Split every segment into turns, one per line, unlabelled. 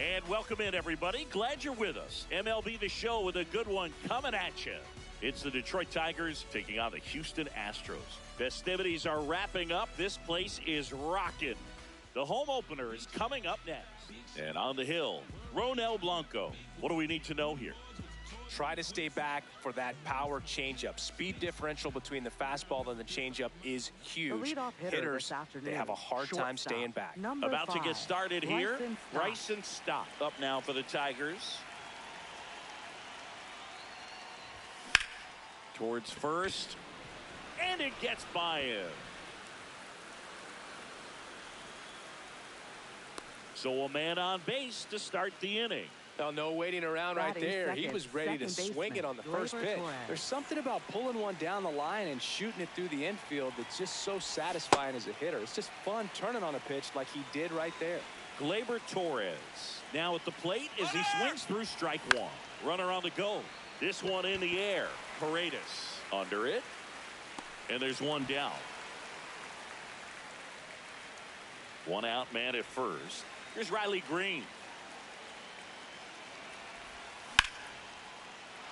And welcome in, everybody. Glad you're with us. MLB The Show with a good one coming at you. It's the Detroit Tigers taking on the Houston Astros. Festivities are wrapping up. This place is rocking. The home opener is coming up next. And on the hill, Ronel Blanco. What do we need to know here?
Try to stay back for that power changeup. Speed differential between the fastball and the changeup is huge. Hitters, they have a hard time staying back.
About to get started here. Bryson Stott up now for the Tigers. Towards first. And it gets by him. So a man on base to start the inning.
Now, no waiting around right there. He was ready to swing it on the first pitch. There's something about pulling one down the line and shooting it through the infield that's just so satisfying as a hitter. It's just fun turning on a pitch like he did right there.
Gleyber Torres now at the plate as he swings through strike one. Runner on the go. This one in the air. Paredes under it. And there's one down. One out man at first. Here's Riley Green.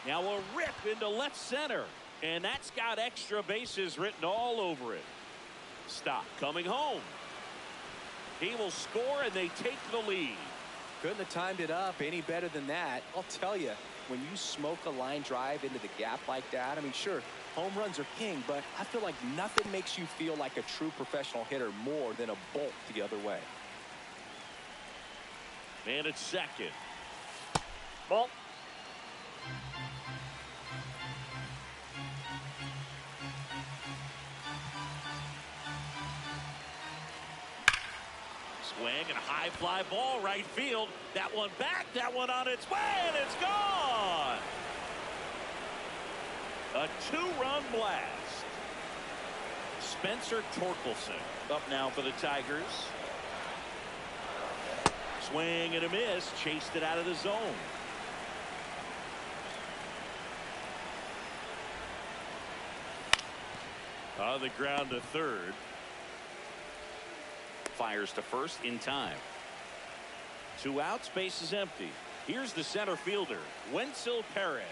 Now a rip into left center. And that's got extra bases written all over it. Stop coming home. He will score and they take the lead.
Couldn't have timed it up any better than that. I'll tell you, when you smoke a line drive into the gap like that, I mean, sure, home runs are king, but I feel like nothing makes you feel like a true professional hitter more than a bolt the other way.
Man at second. Ball. Swing and a high fly ball right field. That one back, that one on its way, and it's gone. A two-run blast. Spencer Torkelson up now for the Tigers. Swing and a miss, chased it out of the zone. On the ground to third. Fires to first in time. Two outs, base is empty. Here's the center fielder, Wenceel Perez.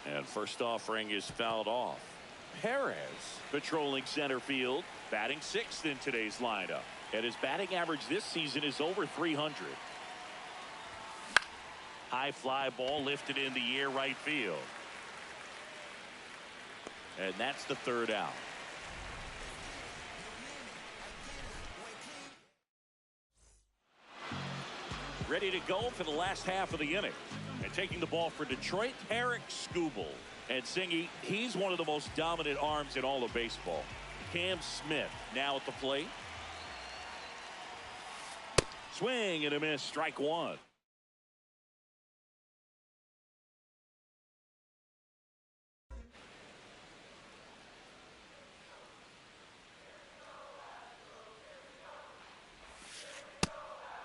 And first offering is fouled off. Perez patrolling center field, batting sixth in today's lineup. And his batting average this season is over 300. High fly ball lifted in the air right field. And that's the third out. Ready to go for the last half of the inning. And taking the ball for Detroit, Tarik Skubal. And Singy, he's one of the most dominant arms in all of baseball. Cam Smith now at the plate. Swing and a miss, strike one.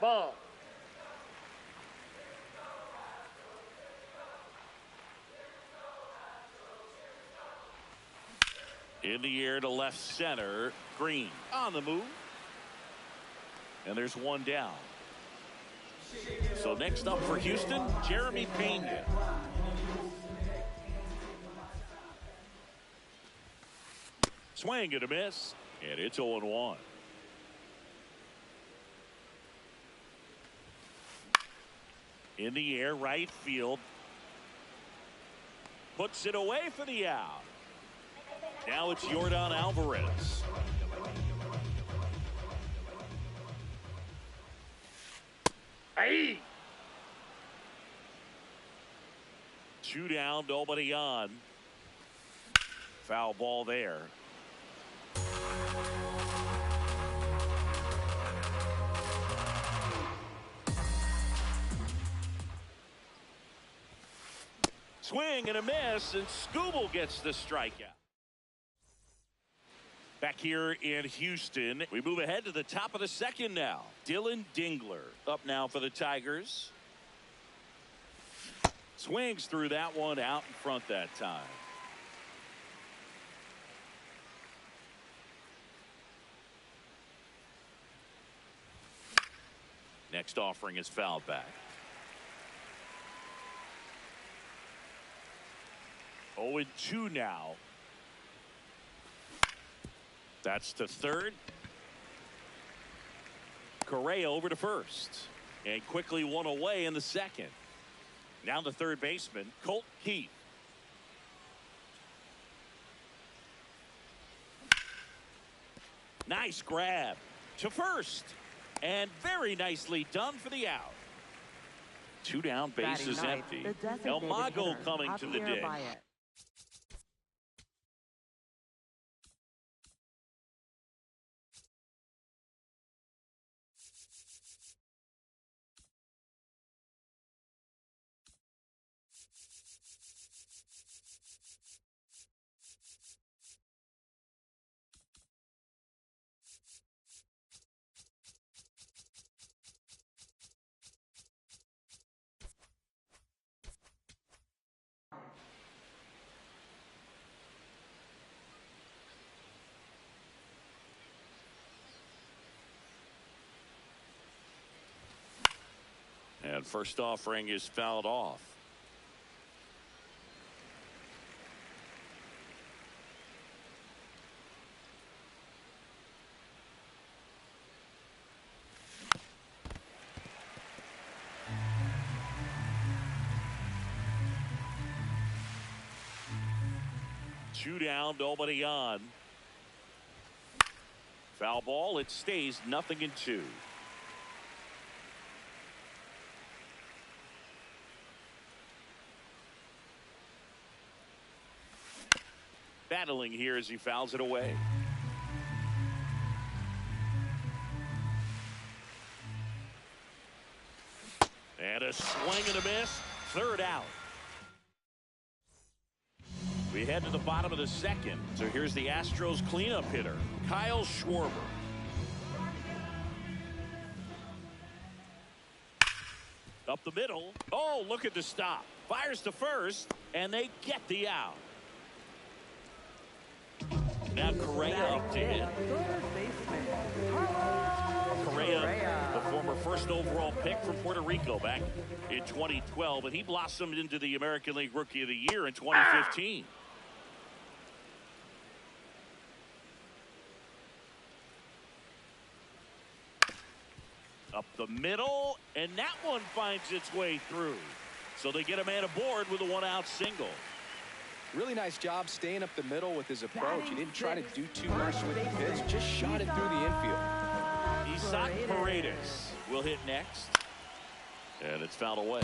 Ball. In the air to left center. Green on the move. And there's one down. So next up for Houston, Jeremy Pena. Swing and a miss. And it's 0-1. In the air, right field. Puts it away for the out. Now it's Yordan Alvarez. Hey! Two down, nobody on. Foul ball there. Swing and a miss, and Skubal gets the strikeout. Back here in Houston, we move ahead to the top of the second now. Dylan Dingler up now for the Tigers. Swings through that one, out in front that time. Next offering is fouled back. 0-2 now. That's to third. Correa over to first. And quickly one away in the second. Now the third baseman, Colt Keith. Nice grab to first. And very nicely done for the out. 2 down, base is empty. El Mago coming to the dig. And first offering is fouled off. Two down, nobody on. Foul ball, it stays 0-2. Battling here as he fouls it away. And a swing and a miss. Third out. We head to the bottom of the second. So here's the Astros cleanup hitter, Kyle Schwarber. Up the middle. Oh, look at the stop. Fires to first, and they get the out. Now Correa up to hit. Correa, the former first overall pick from Puerto Rico back in 2012, and he blossomed into the American League Rookie of the Year in 2015. Up the middle, and that one finds its way through. So they get a man aboard with a one-out single.
Really nice job staying up the middle with his approach. He didn't try to do too much with the pitch, just shot it through the infield.
Isaac Paredes will hit next. And it's fouled away.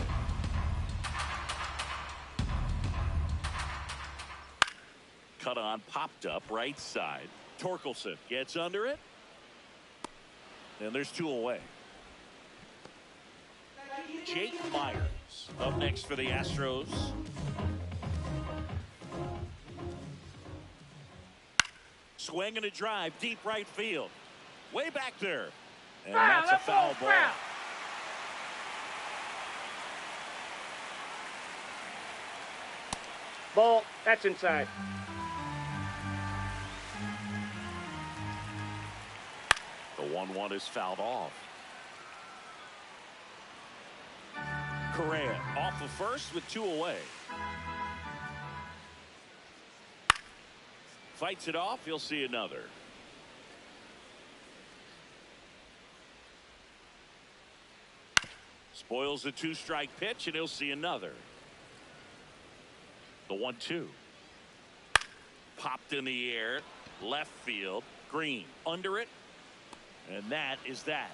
Cut on, popped up, right side. Torkelson gets under it. And there's 2 away. Jake Myers up next for the Astros. Swing and a drive, deep right field. Way back there. And that's a foul ball.
Ball, that's inside.
The 1-1 is fouled off. Correa off of first with 2 away. Fights it off. He'll see another. Spoils a 2-strike pitch, and he'll see another. The 1-2. Popped in the air. Left field. Green under it. And that is that.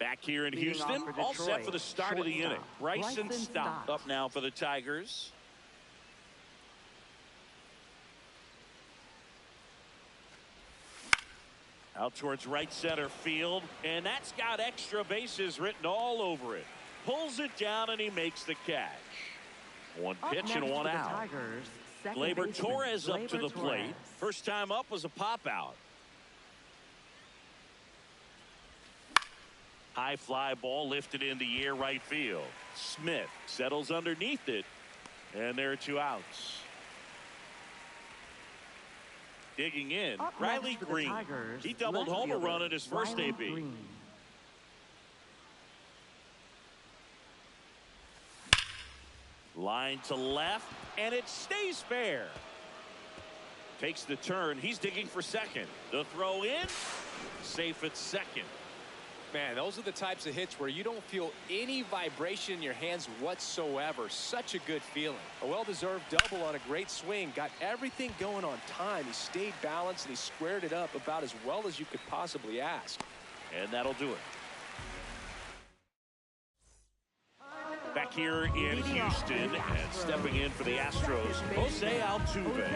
Back here in Houston, all set for the start of the inning. Bryson Stott up now for the Tigers. Out towards right center field, and that's got extra bases written all over it. Pulls it down, and he makes the catch. 1 pitch and 1 out. Gleyber Torres up to the plate. First time up was a pop out. High fly ball lifted in the air right field. Smith settles underneath it, and there are 2 outs. Digging in, Riley Green. He doubled home a run in his first AB. Line to left, and it stays fair. Takes the turn. He's digging for second. The throw in, safe at second.
Man, those are the types of hits where you don't feel any vibration in your hands whatsoever. Such a good feeling. A well-deserved double on a great swing. Got everything going on time. He stayed balanced, and he squared it up about as well as you could possibly ask.
And that'll do it. Back here in Houston, and stepping in for the Astros, Jose Altuve.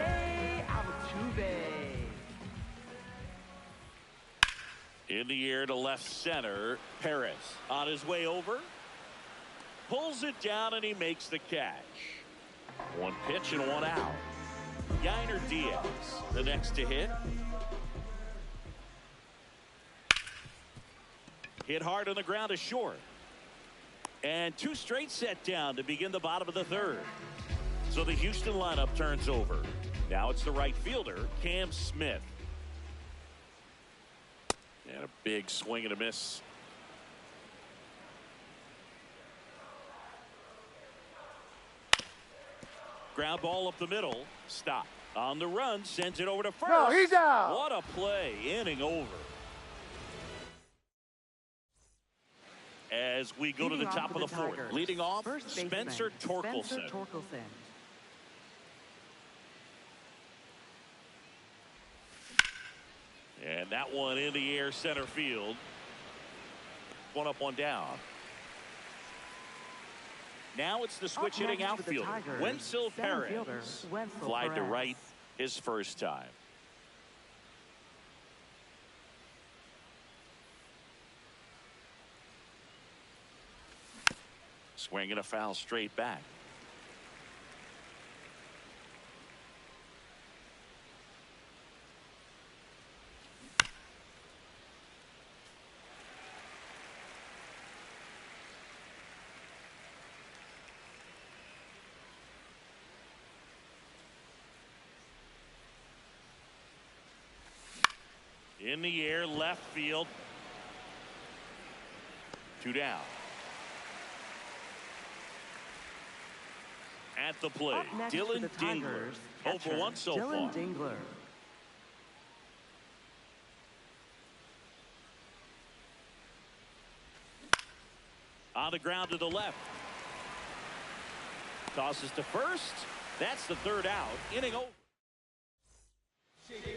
In the air to left center, Perez on his way over. Pulls it down, and he makes the catch. 1 pitch and 1 out. Yainer Diaz, the next to hit. Hit hard on the ground to short. And 2 straight set down to begin the bottom of the 3rd. So the Houston lineup turns over. Now it's the right fielder, Cam Smith. And a big swing and a miss. Ground ball up the middle. Stop. On the run, sends it over to first.
No, he's out.
What a play. Inning over. As we go to the top of the 4th. Leading off, Spencer Torkelson. And that one in the air center field. 1 up, 1 down. Now it's the switch hitting outfielder, Wenzel Perez. Flied to right his first time. Swinging a foul straight back. In the air, left field. 2 down. At the plate, Dylan Dingler. 0 for 1 so far.
Dingler.
On the ground to the left. Tosses to first. That's the 3rd out. Inning over.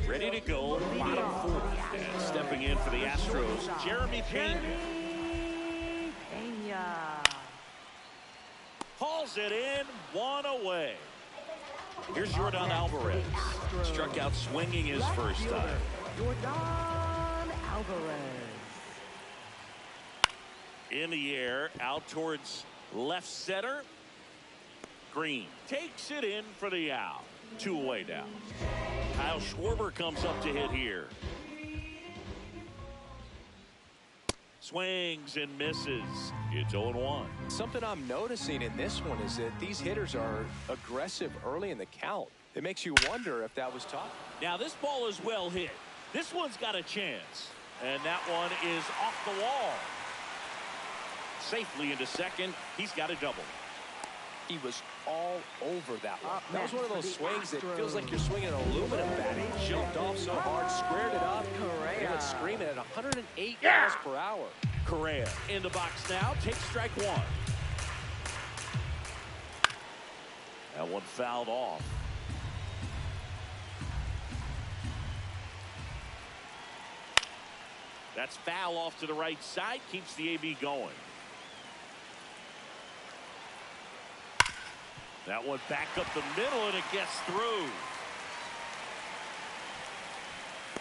Ready to go, bottom 4th. And stepping in for the Astros, Jeremy Pena. Hauls it in, 1 away. Here's Jordan Alvarez. Struck out swinging his first time.
Jordan Alvarez.
In the air, out towards left center. Green takes it in for the out. 2 away now. Kyle Schwarber comes up to hit here. Swings and misses. It's 0-1.
Something I'm noticing in this one is that these hitters are aggressive early in the count. It makes you wonder if that was taught.
Now this ball is well hit. This one's got a chance. And that one is off the wall. Safely into second. He's got a double.
He was all over that one. That was one of those swings that feels like you're swinging an aluminum bat. He jumped off so hard, squared it up, and went screaming at 108 miles per hour.
Correa in the box now. Takes strike 1. That one fouled off. That's foul off to the right side. Keeps the AB going. That one back up the middle, and it gets through.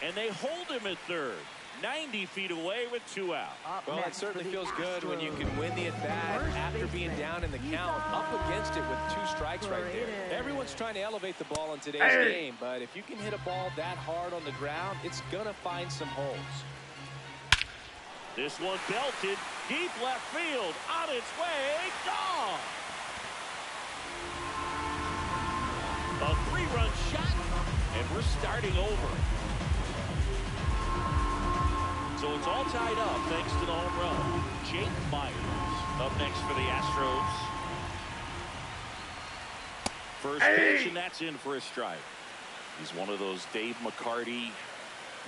And they hold him at third. 90 feet away with 2 out.
Well, it certainly feels good when you can win the at-bat after being down in the count, up against it with 2 strikes right there. Everyone's trying to elevate the ball in today's game, but if you can hit a ball that hard on the ground, it's going to find some holes.
This one belted. Deep left field, on its way, gone. A 3-run shot, and we're starting over. So it's all tied up thanks to the home run. Jake Myers up next for the Astros. First pitch, and that's in for a strike. He's one of those Dave McCarty,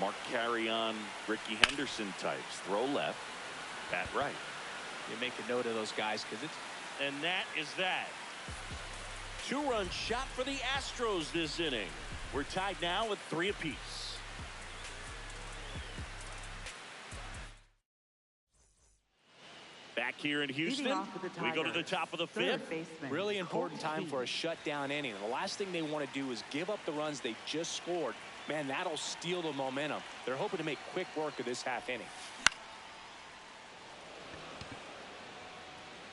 Mark Carrion, Ricky Henderson types. Throw left, bat right.
You make a note of those guys because it's.
And that is that. 2-run shot for the Astros this inning. We're tied now with 3 apiece. Back here in Houston, we go to the top of the 5th.
Really important time for a shutdown inning. The last thing they want to do is give up the runs they just scored. Man, that'll steal the momentum. They're hoping to make quick work of this half inning.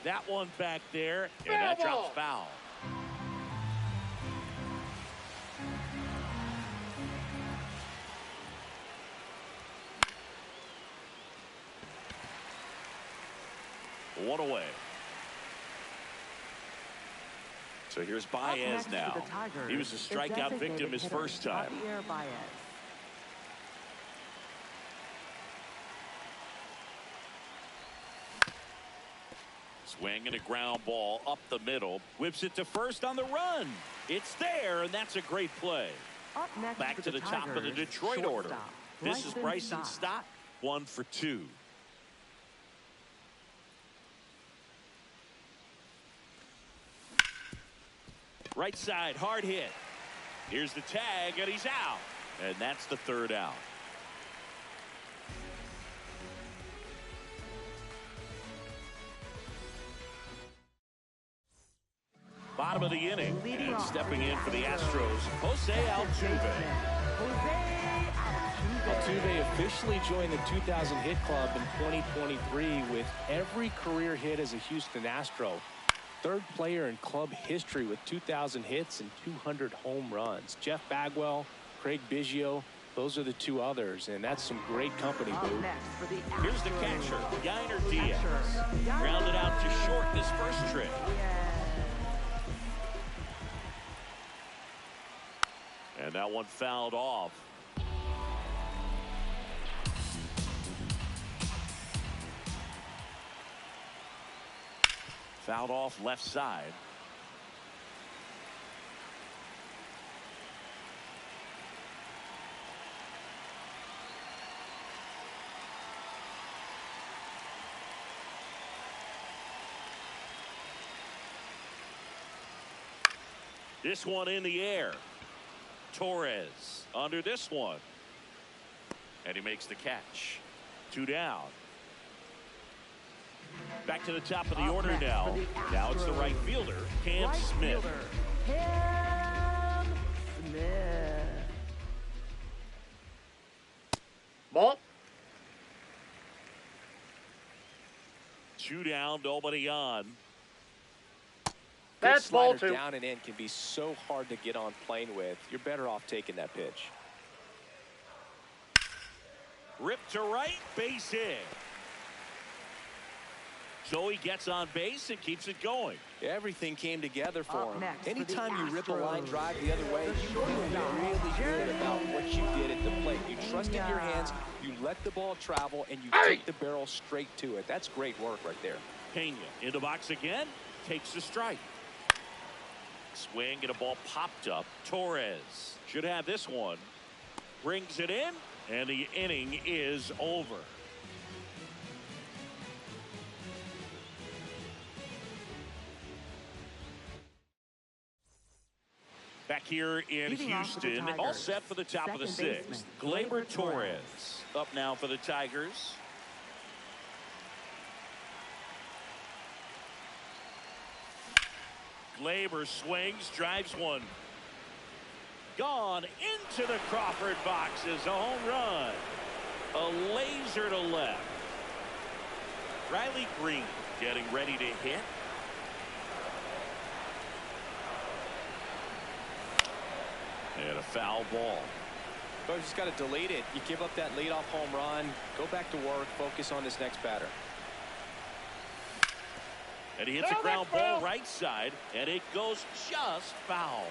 That one back there, and that drops foul. One away. So here's Baez now. He was a strikeout victim his first time. Swing and a ground ball up the middle. Whips it to first on the run. It's there, and that's a great play. Back to the top of the Detroit order. This is Bryson Stott, 1 for 2. Right side, hard hit. Here's the tag, and he's out. And that's the 3rd out. Bottom of the inning, and stepping in for the Astros, Jose Altuve.
Altuve officially joined the 2,000 hit club in 2023 with every career hit as a Houston Astro. 3rd player in club history with 2,000 hits and 200 home runs. Jeff Bagwell, Craig Biggio, those are the 2 others, and that's some great company, Boo.
Here's the catcher, Yainer Diaz. Grounded out to short this first trip. And that one fouled off. Fouled off left side. This one in the air. Torres under this one. And he makes the catch. 2 down. Back to the top of the order now. Now it's the right fielder, Cam Smith.
Cam Smith.
Ball.
2 down, nobody on.
That's ball 2.
Down and in can be so hard to get on plane with. You're better off taking that pitch.
Ripped to right, base hit. So he gets on base and keeps it going.
Everything came together for him.
Next
Anytime
for
you
the
rip a line
Astros.
drive the other way, you feel really good about what you did at the plate. You trusted your hands, you let the ball travel, and you took the barrel straight to it. That's great work right there.
Pena in the box again, takes the strike. Swing and a ball popped up. Torres should have this one. Brings it in, and the inning is over. Back here in Houston, all set for the top of the 6th. Gleyber Torres up now for the Tigers. Gleyber swings, drives one. Gone into the Crawford boxes. A home run. A laser to left. Riley Green getting ready to hit. And a foul ball.
But you just got to delete it. You give up that leadoff home run. Go back to work. Focus on this next batter.
And he hits a ground ball right side, and it goes just foul.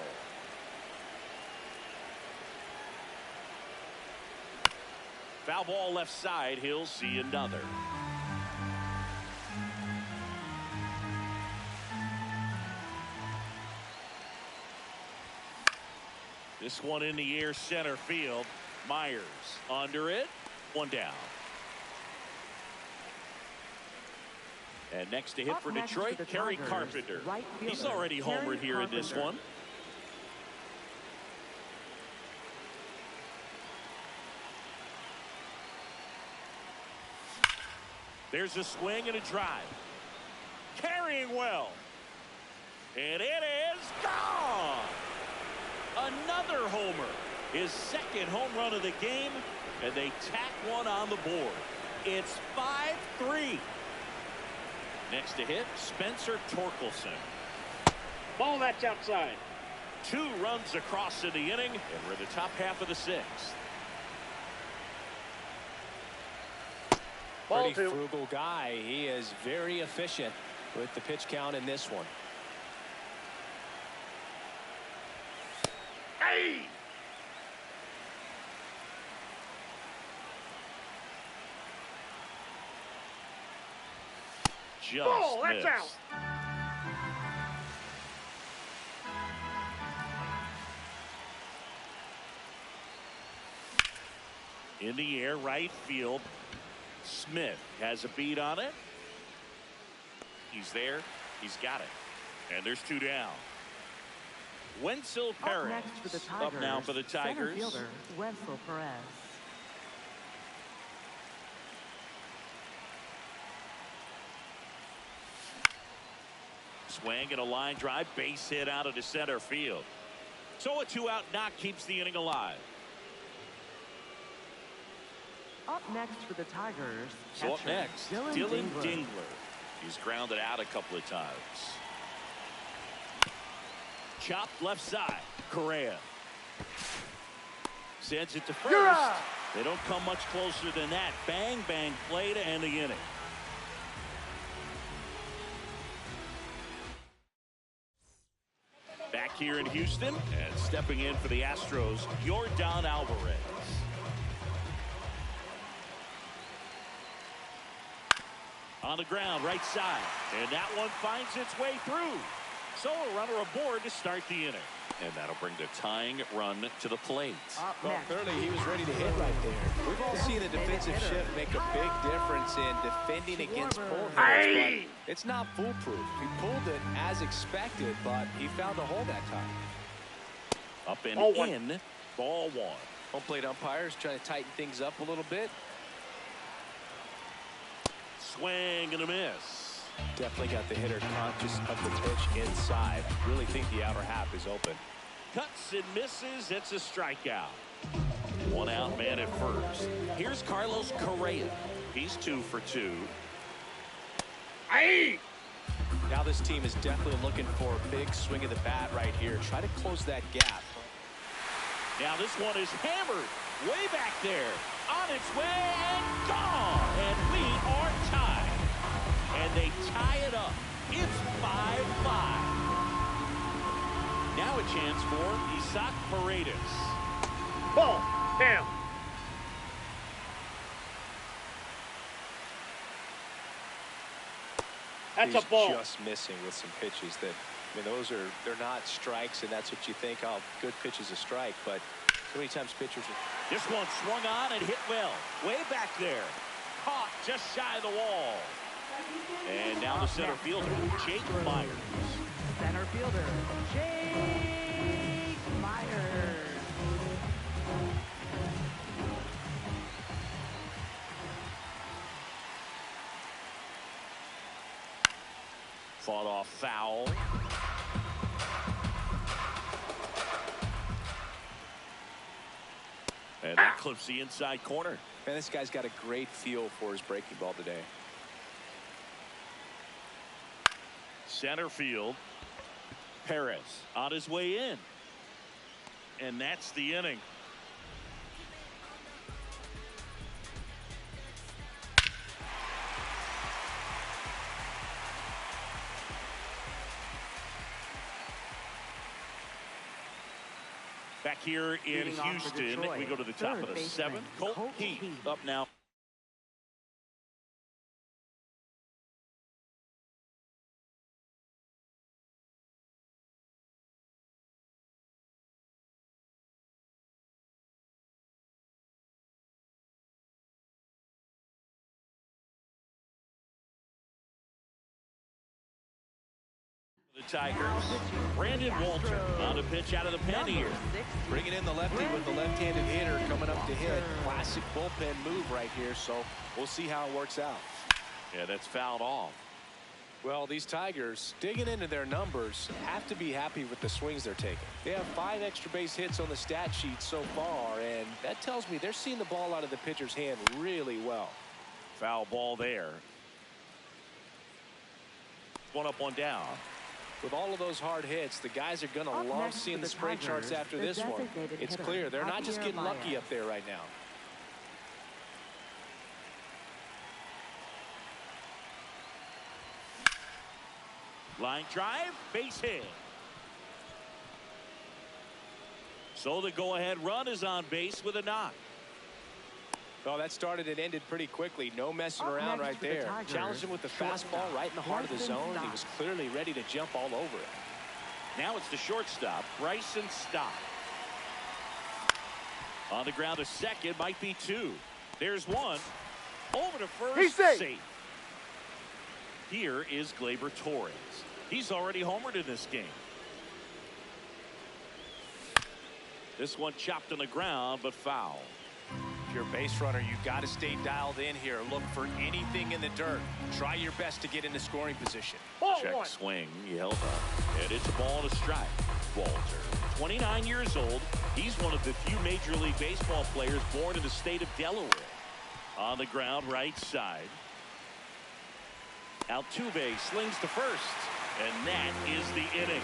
Foul ball left side. He'll see another. This one in the air, center field. Myers under it. One down. And next to hit for Detroit, Kerry Carpenter. He's already homered here in this one. There's a swing and a drive. Carrying well. And it is gone. Another homer. His second home run of the game. And they tack one on the board. It's 5-3. Next to hit, Spencer Torkelson.
Ball that's outside.
2 runs across in the inning. And we're in the top half of the 6th.
Pretty frugal guy. He is very efficient with the pitch count in this one.
Hey!
Just
ball, that's
missed.
out.
In the air, right field. Smith has a beat on it. He's there. He's got it. And there's 2 down. Wenzel Perez up now for the Tigers.
Center fielder, Wenzel Perez.
Swing and a line drive, base hit out of the center field. So a 2-out knock keeps the inning alive.
Up next for the Tigers.
So up
catcher,
next, Dylan Dingler. He's grounded out a couple of times. Chopped left side. Correa sends it to first. They don't come much closer than that. Bang, bang play to end the inning. Back here in Houston, and stepping in for the Astros, Yordan Alvarez. On the ground, right side. And that one finds its way through. So a runner aboard to start the inning. And that'll bring the tying run to the plate.
Well, clearly he was ready to hit right there. We've all seen the defensive shift make a big difference in defending against pull hitters, but it's not foolproof. He pulled it as expected, but he found a hole that time.
Up and in, ball 1.
Home plate umpires trying to tighten things up a little bit.
Swing and a miss.
Definitely got the hitter conscious of the pitch inside. Really think the outer half is open.
Cuts and misses. It's a strikeout. 1 out, man at first. Here's Carlos Correa. He's 2 for 2.
Hey!
Now this team is definitely looking for a big swing of the bat right here. Try to close that gap.
Now this one is hammered way back there. On its way and gone. And we are tied. And they tie it up. It's 5-5. Now a chance for Isaac Paredes.
Ball down. That's a ball.
Just missing with some pitches that, I mean, they're not strikes, and that's what you think, oh, good pitch is a strike, but so many times pitchers are.
This one swung on and hit well. Way back there. Caught just shy of the wall. And now the center fielder, Jake Myers.
Center fielder, Jake Myers.
Fought off foul. And that clips the inside corner.
Man, this guy's got a great feel for his breaking ball today.
Center field. Perez on his way in. And that's the inning. Back here in
Leading off for
Houston,
Detroit,
we go to the top
third
of the
baseman,
seventh. Colt
Colt
Heath
Heath.
up now. The Tigers, Brandon Walter on a pitch out of the pen here.
Bringing in the lefty with the left-handed hitter coming up to hit. Classic bullpen move right here, so we'll see how it works out.
Yeah, that's fouled off.
Well, these Tigers, digging into their numbers, have to be happy with the swings they're taking. They have 5 extra base hits on the stat sheet so far, and that tells me they're seeing the ball out of the pitcher's hand really well.
Foul ball there. One up, one down.
With all of those hard hits, the guys are going to love seeing the spray charts after this one. It's clear they're not just getting lucky up there right now.
Line drive, base hit. So the go-ahead run is on base with a knock.
Well, that started and ended pretty quickly. No messing around right there. Challenged him with the fastball right in the heart of the zone. He was clearly ready to jump all over it.
Now it's the shortstop, Bryson Stott. On the ground to second, might be 2. There's 1. Over to first,
He's safe.
safe. Here is Gleyber Torres. He's already homered in this game. This one chopped on the ground, but foul.
If you're a base runner, you've got to stay dialed in here. Look for anything in the dirt. Try your best to get into scoring position.
Check swing. He held up. And it's a ball and a strike. Walter, 29 years old. He's one of the few Major League Baseball players born in the state of Delaware. On the ground, right side. Altuve slings to first. And that is the inning.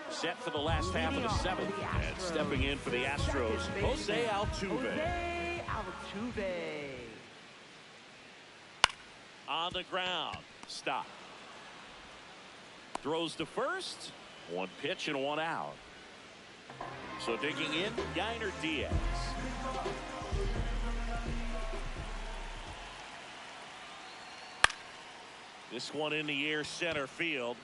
Set for the last half of the 7th. And stepping in for the Astros, Jose Altuve. On the ground. Stop. Throws to first. 1 pitch and 1 out. So digging in, Yainer Diaz. This one in the air, center field.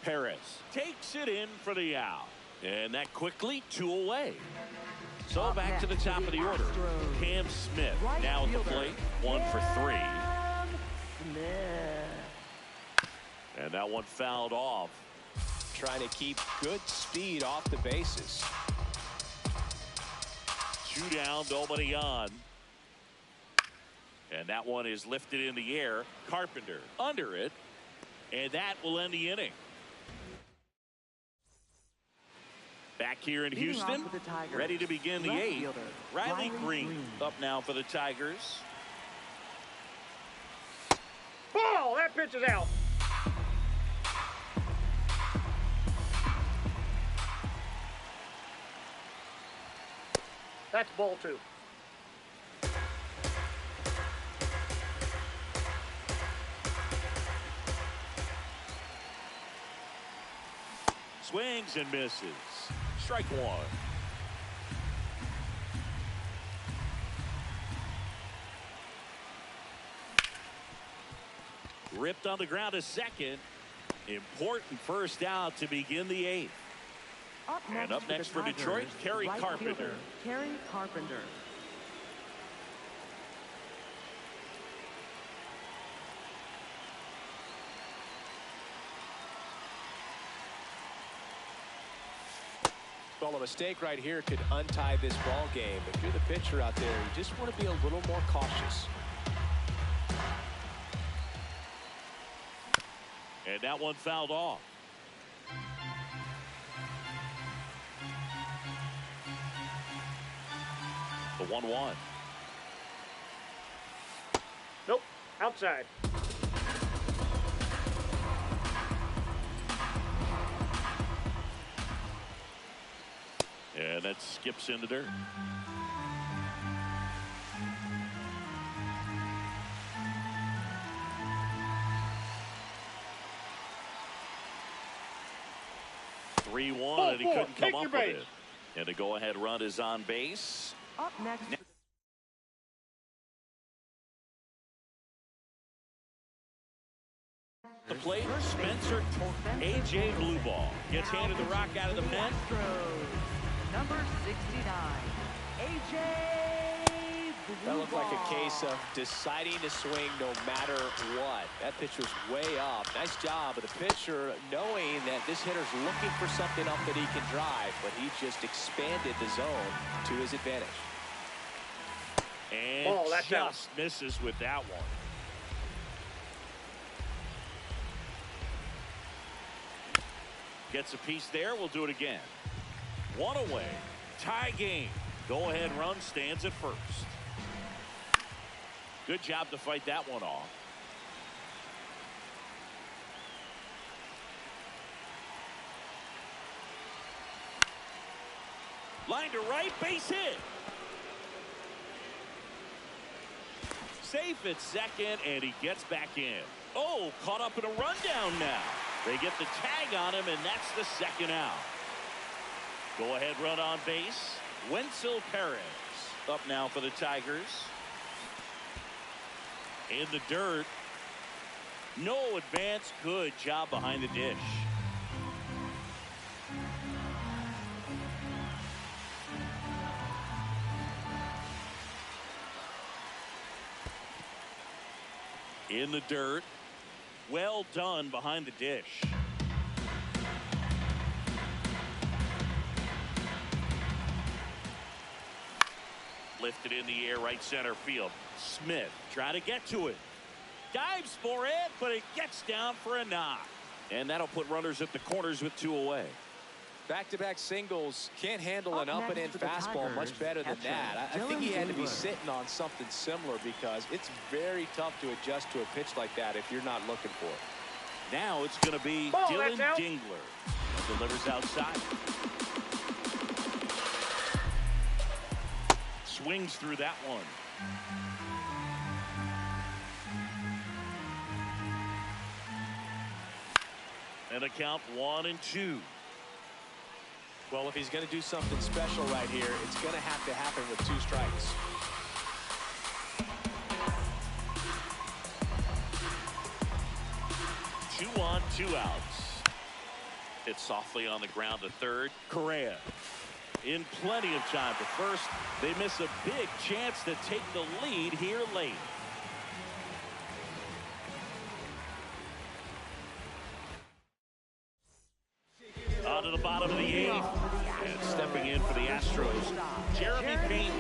Perez takes it in for the out. And that quickly 2 away. So back to the top of the order. Cam Smith now at the plate. 1 for 3. And that one fouled off.
Trying to keep good speed off the bases.
2 down, nobody on. And that one is lifted in the air. Carpenter under it. And that will end the inning. Back here in Houston, ready to begin the 8th. Riley Green up now for the Tigers.
Ball! That pitch is out. That's ball 2.
Swings and misses. Strike 1. Ripped on the ground to second. Important first out to begin the 8th. And up next for Detroit, Kerry Carpenter.
Kerry Carpenter.
Well, a mistake right here could untie this ball game. If you're the pitcher out there, you just want to be a little more cautious.
And that one fouled off. The 1-1.
Nope. Outside.
And that skips into dirt. 3-1, and he couldn't come
Take
up
your
with
base.
it. And the go-ahead run is on base.
Up next.
The plate, Spencer A.J. Blueball gets handed the rock out of the pen.
Astros, number 69, A.J.
That looked like a
Blueball.
case of deciding to swing no matter what. That pitch was way up. Nice job of the pitcher knowing that this hitter's looking for something up that he can drive, but he just expanded the zone to his advantage.
And
Oh, that's out.
just misses with that one. Gets a piece there. We'll do it again. One away. Tie game. Go-ahead run stands at first. Good job to fight that one off. Line to right, base hit. Safe at second, and he gets back in. Oh, caught up in a rundown now. They get the tag on him, and that's the second out. Go ahead run on base. Wenzel Perez up now for the Tigers. In the dirt. No advance. Good job behind the dish. In the dirt. Well done behind the dish. Lifted in the air, right center field. Smith trying to get to it. Dives for it, but it gets down for a knock. And that'll put runners at the corners with 2 away.
Back-to-back singles, can't handle an
Up
up-and-in
next for the
fastball much
Tigers,
better than
catcher,
that. I think
Dylan
he had to be
Dingler.
sitting on something similar because it's very tough to adjust to a pitch like that if you're not looking for it.
Now it's going to be
Ball,
Dylan
that's out.
Dingler. And delivers outside. Swings through that one. And a count 1-2.
Well, if he's going to do something special right here, it's going to have to happen with 2 strikes.
Two on, 2 outs. Hit softly on the ground to third. Correa in plenty of time to first. They miss a big chance to take the lead here late. On to the bottom of the 8th. And stepping in for the Astros, Jeremy Pena.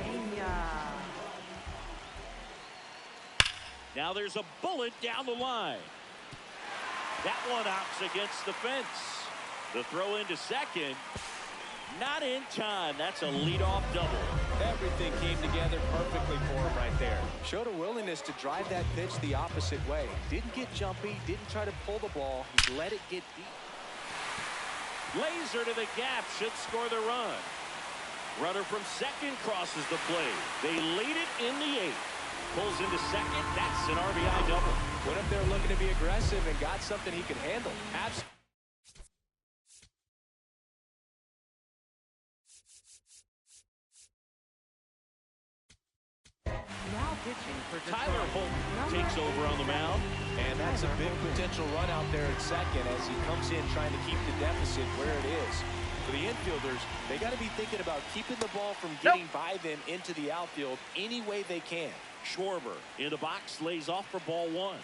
Pena.
Now there's a bullet down the line. That one knocks against the fence. The throw into second. Not in time. That's a leadoff double.
Everything came together perfectly for him right there. Showed a willingness to drive that pitch the opposite way. Didn't get jumpy, didn't try to pull the ball. He let it get deep.
Laser to the gap, should score the run. Runner from second crosses the plate. They lead it in the 8th. Pulls into second. That's an RBI double.
Went up there looking to be aggressive and got something he could handle.
Now pitching for
Tyler
Detroit,
Holt
number
takes over on the mound.
And that's a big potential run out there at second as he comes in trying to keep the deficit where it is. For the infielders, they got to be thinking about keeping the ball from getting by them into the outfield any way they can.
Schwarber in the box, lays off for ball 1.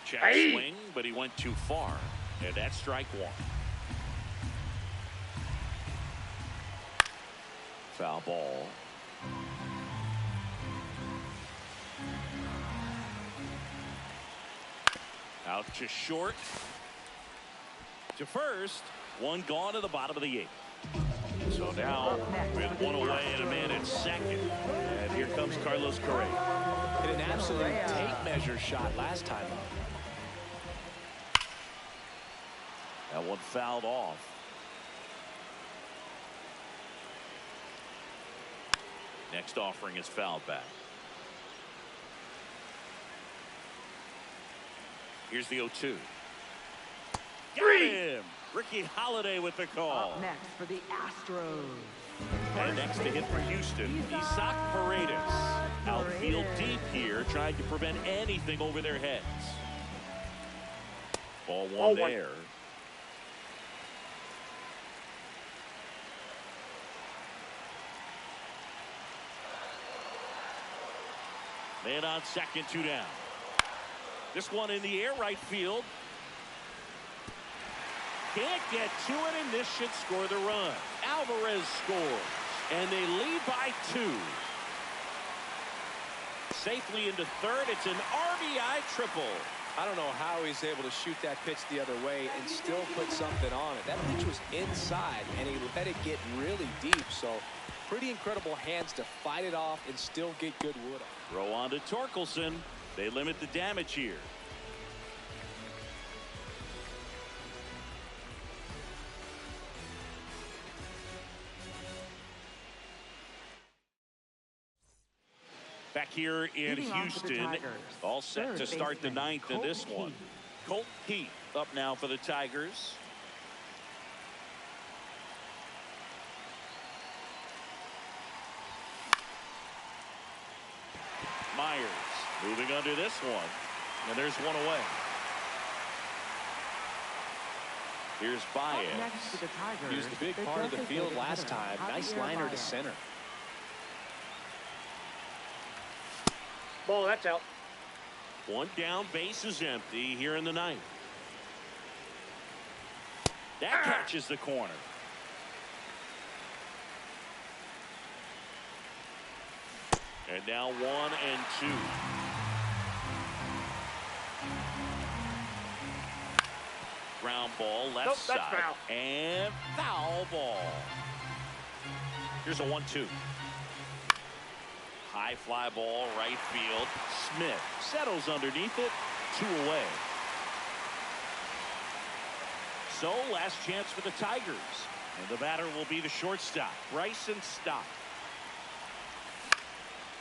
Check
Hey.
swing, but he went too far. And that's strike 1. Foul ball. Out to short. To first. One gone to the bottom of the 8th. So now with 1 away and a man at second. And here comes Carlos Correa.
Hit an absolute tape measure shot last time up.
That one fouled off. Next offering is fouled back. Here's the 0-2. Got him. Ricky Holiday with the call.
Up next for the Astros.
And next to hit for Houston, Isaac Paredes. Outfield deep here, trying to prevent anything over their heads. Ball one there. Man on second, 2 down. This one in the air, right field. Can't get to it, and this should score the run. Alvarez scores, and they lead by 2. Safely into third. It's an RBI triple.
I don't know how he's able to shoot that pitch the other way and still put something on it. That pitch was inside, and he let it get really deep. So pretty incredible hands to fight it off and still get good wood.
Throw on to Torkelson. They limit the damage here. Back here in Houston, all set to start the ninth in this one. Colt Heath up now for the Tigers. Myers moving under this one, and there's one away. Here's Baez.
He was the big part of the field last time. Nice liner to center.
Ball, that's out.
One down, base is empty here in the ninth. That catches the corner. And now 1 and 2. Ground ball left side.
Foul.
And foul ball. Here's a 1-2. High fly ball, right field. Smith settles underneath it. 2 away. So last chance for the Tigers. And the batter will be the shortstop, Bryson Stott.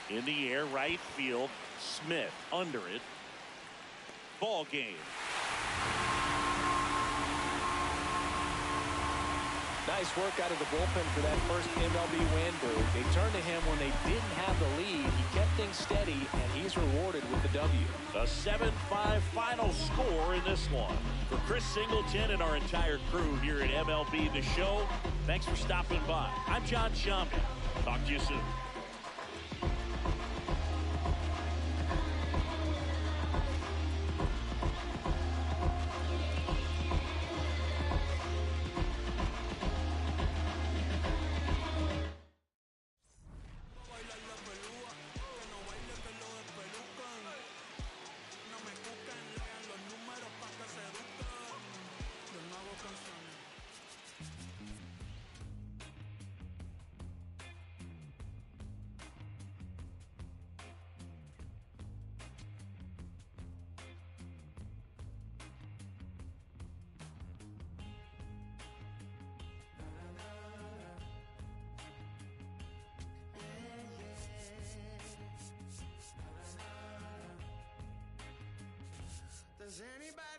In the air, right field. Smith under it. Ball game.
Nice work out of the bullpen for that first MLB win, Boo. They turned to him when they didn't have the lead. He kept things steady, and he's rewarded with the W.
A 7-5 final score in this one. For Chris Singleton and our entire crew here at MLB The Show, thanks for stopping by. I'm John Sciambi. Talk to you soon.
Does anybody